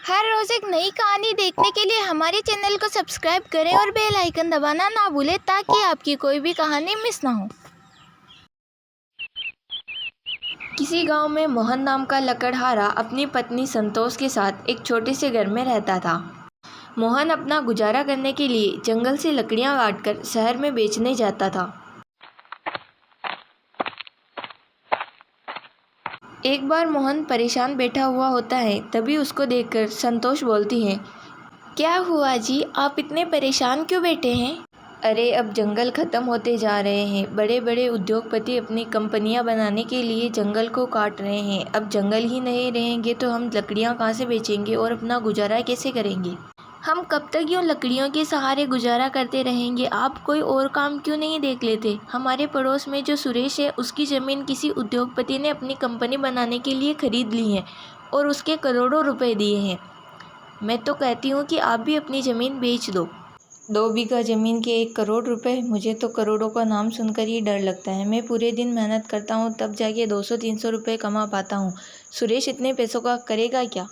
हर रोज एक नई कहानी देखने के लिए हमारे चैनल को सब्सक्राइब करें और बेल आइकन दबाना ना भूलें ताकि आपकी कोई भी कहानी मिस ना हो। किसी गांव में मोहन नाम का लकड़हारा अपनी पत्नी संतोष के साथ एक छोटे से घर में रहता था। मोहन अपना गुजारा करने के लिए जंगल से लकड़ियां काटकर शहर में बेचने जाता था। एक बार मोहन परेशान बैठा हुआ होता है, तभी उसको देखकर संतोष बोलती है, क्या हुआ जी, आप इतने परेशान क्यों बैठे हैं? अरे अब जंगल खत्म होते जा रहे हैं। बड़े बड़े उद्योगपति अपनी कंपनियां बनाने के लिए जंगल को काट रहे हैं। अब जंगल ही नहीं रहेंगे तो हम लकड़ियां कहाँ से बेचेंगे और अपना गुजारा कैसे करेंगे। हम कब तक यूँ लकड़ियों के सहारे गुजारा करते रहेंगे? आप कोई और काम क्यों नहीं देख लेते? हमारे पड़ोस में जो सुरेश है, उसकी ज़मीन किसी उद्योगपति ने अपनी कंपनी बनाने के लिए खरीद ली है और उसके करोड़ों रुपए दिए हैं। मैं तो कहती हूँ कि आप भी अपनी ज़मीन बेच दो। 2 बीघा ज़मीन के 1 करोड़ रुपए, मुझे तो करोड़ों का नाम सुनकर ही डर लगता है। मैं पूरे दिन मेहनत करता हूँ तब जाके 200-300 रुपये कमा पाता हूँ। सुरेश इतने पैसों का करेगा क्या?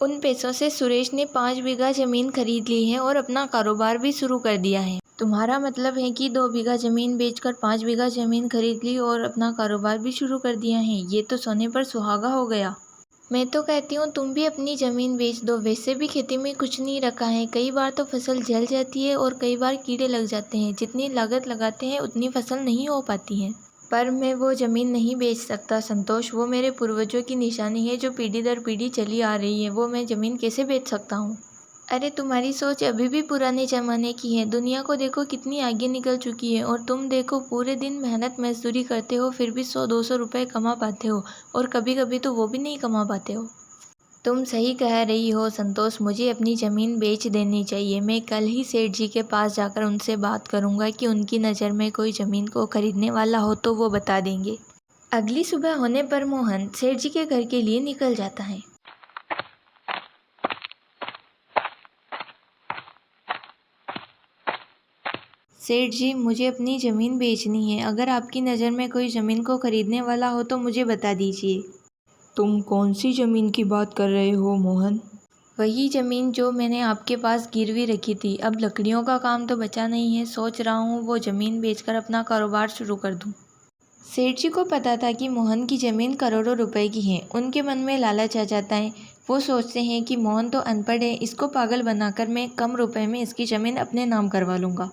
उन पैसों से सुरेश ने 5 बीघा ज़मीन खरीद ली है और अपना कारोबार भी शुरू कर दिया है। तुम्हारा मतलब है कि 2 बीघा ज़मीन बेचकर 5 बीघा ज़मीन खरीद ली और अपना कारोबार भी शुरू कर दिया है। ये तो सोने पर सुहागा हो गया। मैं तो कहती हूँ तुम भी अपनी ज़मीन बेच दो। वैसे भी खेती में कुछ नहीं रखा है। कई बार तो फसल जल जाती है और कई बार कीड़े लग जाते हैं। जितनी लागत लगाते हैं उतनी फसल नहीं हो पाती है। पर मैं वो ज़मीन नहीं बेच सकता संतोष। वो मेरे पूर्वजों की निशानी है जो पीढ़ी दर पीढ़ी चली आ रही है। वो मैं ज़मीन कैसे बेच सकता हूँ? अरे तुम्हारी सोच अभी भी पुराने ज़माने की है। दुनिया को देखो कितनी आगे निकल चुकी है। और तुम देखो पूरे दिन मेहनत मजदूरी करते हो, फिर भी 100-200 रुपये कमा पाते हो और कभी कभी तो वो भी नहीं कमा पाते हो। तुम सही कह रही हो संतोष। मुझे अपनी ज़मीन बेच देनी चाहिए। मैं कल ही सेठ जी के पास जाकर उनसे बात करूंगा कि उनकी नज़र में कोई ज़मीन को खरीदने वाला हो तो वो बता देंगे। अगली सुबह होने पर मोहन सेठ जी के घर के लिए निकल जाता है। सेठ जी, मुझे अपनी ज़मीन बेचनी है। अगर आपकी नज़र में कोई ज़मीन को खरीदने वाला हो तो मुझे बता दीजिए। तुम कौन सी ज़मीन की बात कर रहे हो मोहन? वही ज़मीन जो मैंने आपके पास गिरवी रखी थी। अब लकड़ियों का काम तो बचा नहीं है। सोच रहा हूँ वो ज़मीन बेचकर अपना कारोबार शुरू कर दूँ। सेठ जी को पता था कि मोहन की ज़मीन करोड़ों रुपए की है। उनके मन में लालच आ जाता है। वो सोचते हैं कि मोहन तो अनपढ़ है, इसको पागल बनाकर मैं कम रुपए में इसकी ज़मीन अपने नाम करवा लूँगा।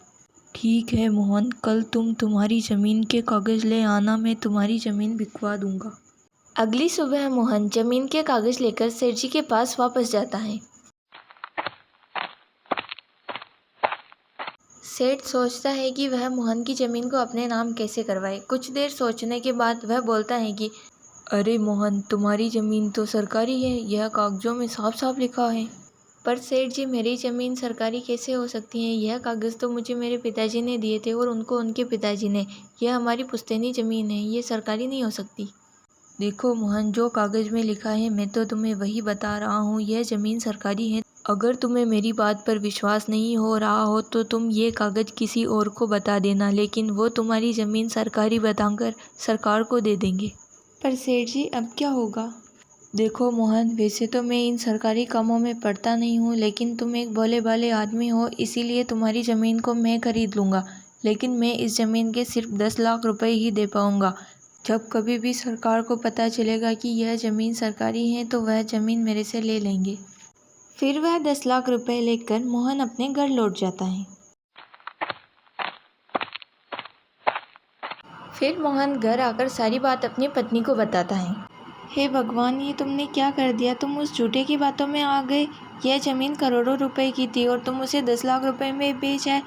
ठीक है मोहन, कल तुम तुम्हारी ज़मीन के कागज़ ले आना, मैं तुम्हारी ज़मीन बिकवा दूंगा। अगली सुबह मोहन ज़मीन के कागज़ लेकर सेठ जी के पास वापस जाता है। सेठ सोचता है कि वह मोहन की ज़मीन को अपने नाम कैसे करवाए। कुछ देर सोचने के बाद वह बोलता है कि अरे मोहन, तुम्हारी ज़मीन तो सरकारी है, यह कागज़ों में साफ साफ लिखा है। पर सेठ जी, मेरी ज़मीन सरकारी कैसे हो सकती है? यह कागज़ तो मुझे मेरे पिताजी ने दिए थे और उनको उनके पिताजी ने। यह हमारी पुश्तैनी ज़मीन है, ये सरकारी नहीं हो सकती। देखो मोहन, जो कागज़ में लिखा है मैं तो तुम्हें वही बता रहा हूँ। यह ज़मीन सरकारी है। अगर तुम्हें मेरी बात पर विश्वास नहीं हो रहा हो तो तुम ये कागज़ किसी और को बता देना, लेकिन वो तुम्हारी ज़मीन सरकारी बताकर सरकार को दे देंगे। पर सेठ जी, अब क्या होगा? देखो मोहन, वैसे तो मैं इन सरकारी कामों में पड़ता नहीं हूँ, लेकिन तुम एक भोले भाले आदमी हो, इसीलिए तुम्हारी ज़मीन को मैं खरीद लूँगा। लेकिन मैं इस ज़मीन के सिर्फ 10 लाख रुपए ही दे पाऊँगा। जब कभी भी सरकार को पता चलेगा कि यह ज़मीन सरकारी है तो वह ज़मीन मेरे से ले लेंगे। फिर वह 10 लाख रुपए लेकर मोहन अपने घर लौट जाता है। फिर मोहन घर आकर सारी बात अपनी पत्नी को बताता है। हे भगवान, ये तुमने क्या कर दिया? तुम उस झूठे की बातों में आ गए। यह ज़मीन करोड़ों रुपए की थी और तुम उसे 10 लाख रुपए में बेच आए।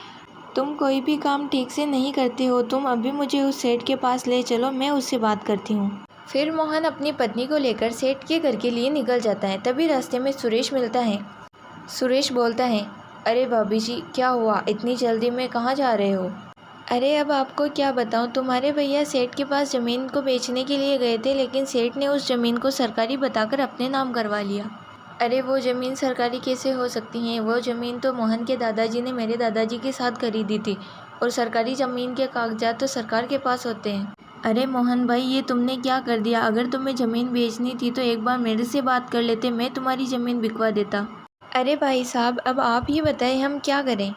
तुम कोई भी काम ठीक से नहीं करते हो। तुम अभी मुझे उस सेठ के पास ले चलो, मैं उससे बात करती हूँ। फिर मोहन अपनी पत्नी को लेकर सेठ के घर के लिए निकल जाता है। तभी रास्ते में सुरेश मिलता है। सुरेश बोलता है, अरे भाभी जी, क्या हुआ? इतनी जल्दी में कहाँ जा रहे हो? अरे अब आपको क्या बताऊं, तुम्हारे भैया सेठ के पास ज़मीन को बेचने के लिए गए थे, लेकिन सेठ ने उस ज़मीन को सरकारी बताकर अपने नाम करवा लिया। अरे वो ज़मीन सरकारी कैसे हो सकती है? वो ज़मीन तो मोहन के दादाजी ने मेरे दादाजी के साथ खरीदी थी और सरकारी ज़मीन के कागजात तो सरकार के पास होते हैं। अरे मोहन भाई, ये तुमने क्या कर दिया? अगर तुम्हें ज़मीन बेचनी थी तो एक बार मेरे से बात कर लेते, मैं तुम्हारी ज़मीन बिकवा देता। अरे भाई साहब, अब आप ही बताएं हम क्या करें।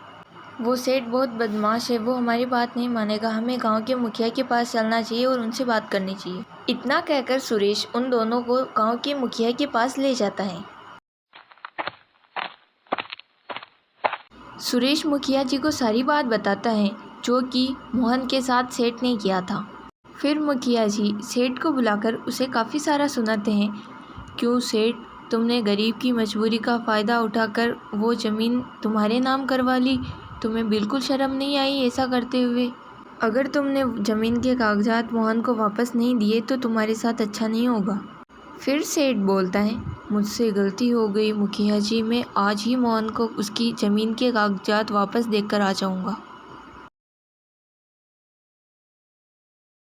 वो सेठ बहुत बदमाश है, वो हमारी बात नहीं मानेगा। हमें गांव के मुखिया के पास चलना चाहिए और उनसे बात करनी चाहिए। इतना कहकर सुरेश उन दोनों को गांव के मुखिया के पास ले जाता है। सुरेश मुखिया जी को सारी बात बताता है जो कि मोहन के साथ सेठ ने किया था। फिर मुखिया जी सेठ को बुलाकर उसे काफ़ी सारा सुनाते हैं। क्यों सेठ, तुमने गरीब की मजबूरी का फ़ायदा उठाकर वो ज़मीन तुम्हारे नाम करवा ली? तुम्हें बिल्कुल शर्म नहीं आई ऐसा करते हुए? अगर तुमने ज़मीन के कागजात मोहन को वापस नहीं दिए तो तुम्हारे साथ अच्छा नहीं होगा। फिर सेठ बोलता है, मुझसे गलती हो गई मुखिया जी, मैं आज ही मोहन को उसकी ज़मीन के कागजात वापस देकर आ जाऊंगा।